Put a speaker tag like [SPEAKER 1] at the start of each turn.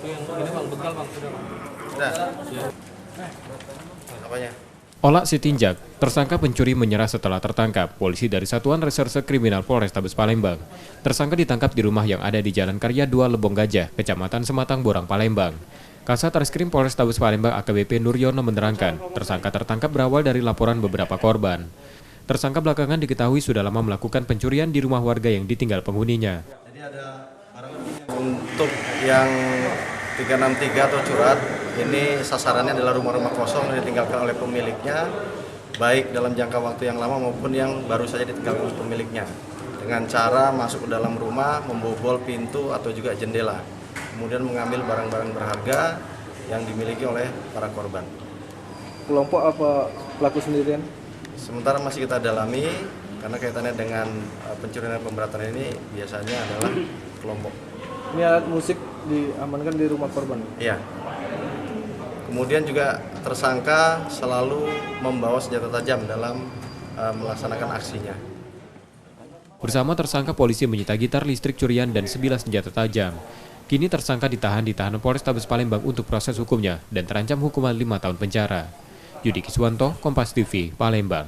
[SPEAKER 1] Yang ini bang, begal bang.
[SPEAKER 2] Udah. Apanya?
[SPEAKER 3] Ola Sitinjak, tersangka pencuri menyerah setelah tertangkap polisi dari Satuan Reserse Kriminal Polrestabes Palembang. Tersangka ditangkap di rumah yang ada di Jalan Karya 2 Lebong Gajah, Kecamatan Sematang Borang, Palembang. Kasat Reskrim Polrestabes Palembang AKBP Nuryono menerangkan, tersangka tertangkap berawal dari laporan beberapa korban. Tersangka belakangan diketahui sudah lama melakukan pencurian di rumah warga yang ditinggal penghuninya.
[SPEAKER 2] Jadi ada barang untuk yang 363 atau curat, ini sasarannya adalah rumah-rumah kosong yang ditinggalkan oleh pemiliknya, baik dalam jangka waktu yang lama maupun yang baru saja ditinggalkan oleh pemiliknya. Dengan cara masuk ke dalam rumah, membobol pintu atau juga jendela, kemudian mengambil barang-barang berharga yang dimiliki oleh para korban.
[SPEAKER 1] Kelompok apa pelaku sendirian?
[SPEAKER 2] Sementara masih kita dalami, karena kaitannya dengan pencurian dan pemberatan ini biasanya adalah kelompok.
[SPEAKER 1] Ini alat musik diamankan di rumah korban.
[SPEAKER 2] Iya. Kemudian juga tersangka selalu membawa senjata tajam dalam melaksanakan aksinya.
[SPEAKER 3] Bersama tersangka polisi menyita gitar listrik curian dan 9 senjata tajam. Kini tersangka ditahan di tahanan Polrestabes Palembang untuk proses hukumnya dan terancam hukuman 5 tahun penjara. Yudi Kiswanto, Kompas TV, Palembang.